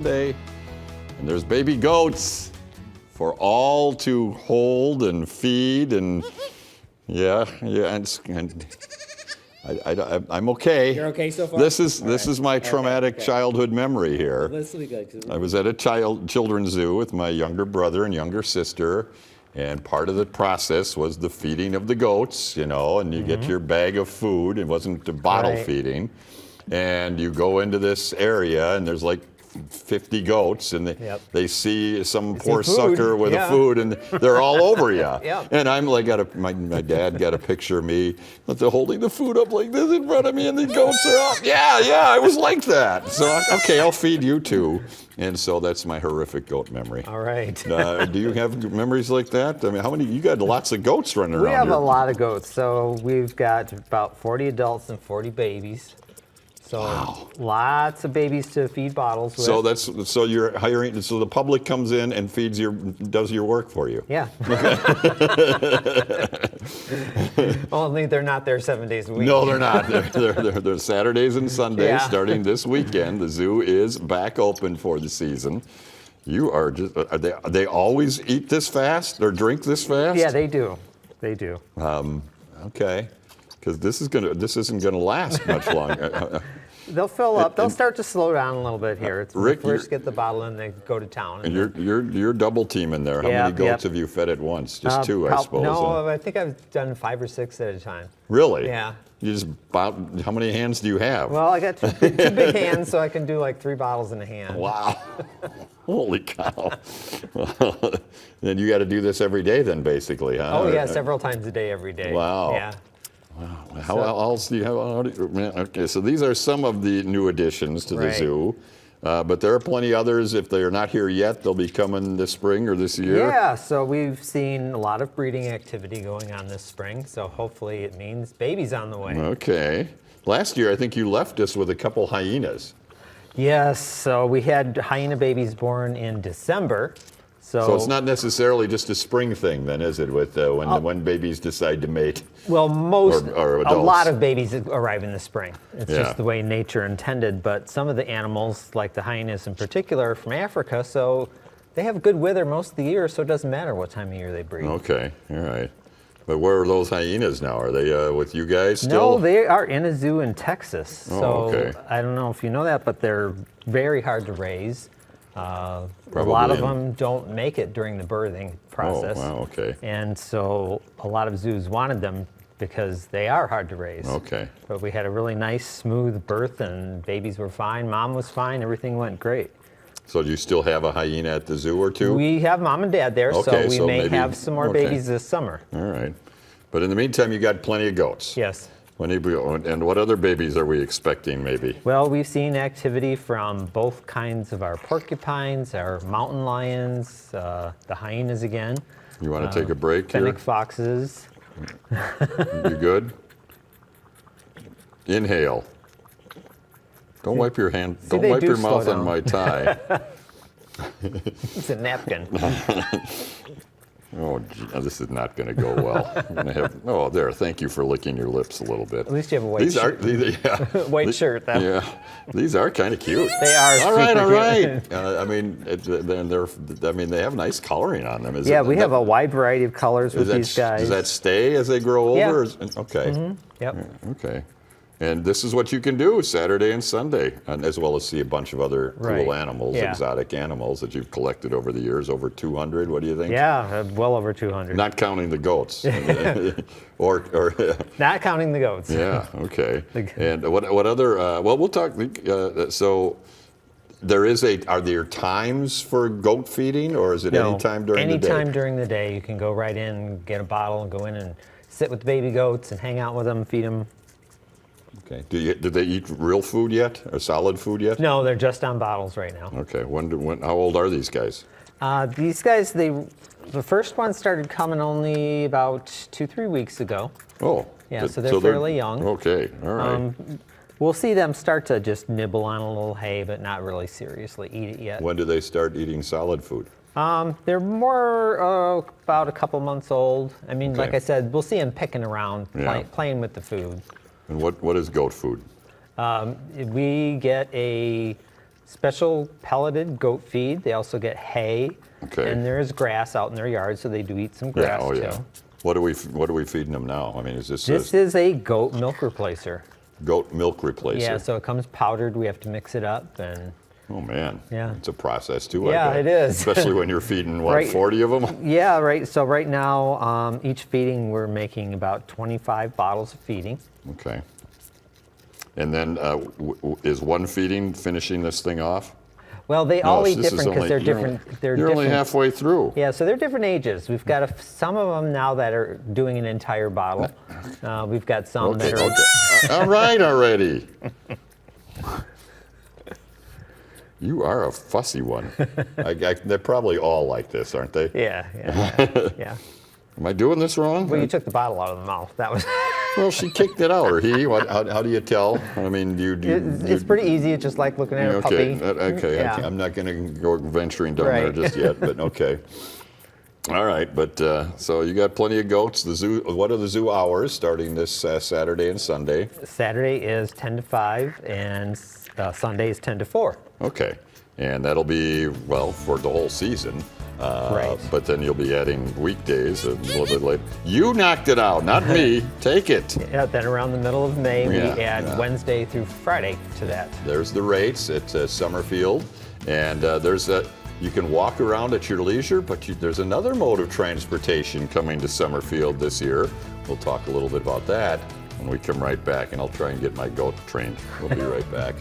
Day, and there's baby goats for all to hold and feed, and and I'm okay. You're okay so far? This is my traumatic childhood memory here. This will be good. I was at a children's zoo with my younger brother and younger sister, and part of the process was the feeding of the goats, and you get your bag of food. It wasn't the bottle feeding. And you go into this area, and there's like 50 goats, and they see some poor sucker with the food, and they're all over you. And I'm like, my dad got a picture of me holding the food up like this in front of me, and the goats are off. I was like that. So, okay, I'll feed you too. And so that's my horrific goat memory. All right. Do you have memories like that? I mean, how many? You got lots of goats running around. We have here. a lot of goats. So we've got about 40 adults and 40 babies. So lots of babies to feed bottles with. So you're hiring. So the public comes in and does your work for you. Yeah. Only they're not there 7 days a week. No, they're not. They're Saturdays and Sundays starting this weekend. The zoo is back open for the season. You are just. They always eat this fast or drink this fast? Yeah, they do. They do. Okay. Because this isn't gonna last much longer. They'll fill up. They'll start to slow down a little bit here. It's Rick, first get the bottle and they go to town. And you're double teaming there. How many goats have you fed at once? Just two, I suppose. No, I think I've done 5 or 6 at a time. Really? Yeah. You just how many hands do you have? Well, I got two big hands, so I can do like 3 bottles in a hand. Wow. Holy cow. Then you got to do this every day then, basically, huh? Oh, yeah, several times a day, every day. Wow. Yeah. Wow. How else do you have? Okay, so these are some of the new additions to the zoo. But there are plenty others. If they're not here yet, they'll be coming this spring or this year. Yeah, so we've seen a lot of breeding activity going on this spring. So hopefully it means babies on the way. Okay. Last year, I think you left us with a couple hyenas. Yes, so we had hyena babies born in December. So it's not necessarily just a spring thing, then, is it? With when babies decide to mate. Well, or a lot of babies arrive in the spring. It's just the way nature intended. But some of the animals, like the hyenas in particular, are from Africa, so they have good weather most of the year. So it doesn't matter what time of year they breed. Okay, all right. But where are those hyenas now? Are they with you guys still? No, they are in a zoo in Texas. Oh, okay. So I don't know if you know that, but they're very hard to raise. A lot of them don't make it during the birthing process. Oh, wow, okay. And so a lot of zoos wanted them because they are hard to raise. Okay. But we had a really nice, smooth birth, and babies were fine. Mom was fine. Everything went great. So do you still have a hyena at the zoo or two? We have Mom and Dad there, so we may have some more babies this summer. All right. But in the meantime, you got plenty of goats. Yes. And what other babies are we expecting, maybe? Well, we've seen activity from both kinds of our porcupines, our mountain lions, the hyenas again. You want to take a break here? Fennec foxes. You good? Inhale. Don't wipe your hand. Don't wipe your mouth on my tie. It's a napkin. Oh, gee, this is not going to go well. I'm gonna have, there. Thank you for licking your lips a little bit. At least you have a white shirt. White shirt, though. Yeah, these are kind of cute. They are. All right. I mean, they have nice coloring on them. We have a wide variety of colors with these guys. Does that stay as they grow older? Yeah. Okay. Mm-hmm. Yep. Okay. And this is what you can do Saturday and Sunday, as well as see a bunch of other cool animals, exotic animals that you've collected over the years. Over 200, what do you think? Yeah, well over 200. Not counting the goats. or Not counting the goats. Yeah, okay. And what other, we'll talk, so are there times for goat feeding, or is it any time during the day? Any time during the day. You can go right in, get a bottle, and go in and sit with the baby goats and hang out with them, feed them. Okay. Did they eat real food yet, or solid food yet? No, they're just on bottles right now. Okay. How old are these guys? These guys, the first one started coming only about 2-3 weeks ago. Oh. Yeah, so they're fairly young. Okay. All right. We'll see them start to just nibble on a little hay, but not really seriously eat it yet. When do they start eating solid food? They're more about a couple months old. I mean, like I said, we'll see them picking around, playing with the food. And what is goat food? We get a special pelleted goat feed. They also get hay. Okay. And there is grass out in their yard, so they do eat some Yeah, grass oh too. yeah. What are we feeding them now? I mean, is this This is a goat milk replacer. goat milk replacer? Yeah, so it comes powdered. We have to mix it up, and Oh man. Yeah. It's a process too. Yeah, I bet. it is. Especially when you're feeding what, Right. 40 of them? yeah, right. So right now, each feeding we're making about 25 bottles of feeding. Okay. And then is one feeding finishing this thing off? Well, they all eat this is different because they're only- different. They're You're different. only halfway through. Yeah, so they're different ages. We've got some of them now that are doing an entire bottle. We've got some Okay, that are. okay. All right already. You are a fussy one. They're probably all like this, aren't they? Yeah. Am I doing this wrong? Well, you took the bottle out of the mouth. That was. Well, she kicked it out, or he. How do you tell? I mean, It's pretty easy. It's just like looking at a Okay, puppy. okay. Yeah. I'm not going to go venturing down there Right. just yet, but okay. All right, but so you got plenty of goats. The zoo. What are the zoo hours starting this Saturday and Sunday? Saturday is 10 to 5, and Sunday is 10 to 4. Okay, and that'll be well for the whole season. Right. But then you'll be adding weekdays a little bit later. You knocked it out, not me. Take it. Yeah, then around the middle of May, we Yeah, add yeah. Wednesday through Friday to that. There's the rates at Summerfield, and you can walk around at your leisure, but there's another mode of transportation coming to Summerfield this year. We'll talk a little bit about that when we come right back, and I'll try and get my goat trained. We'll be right back.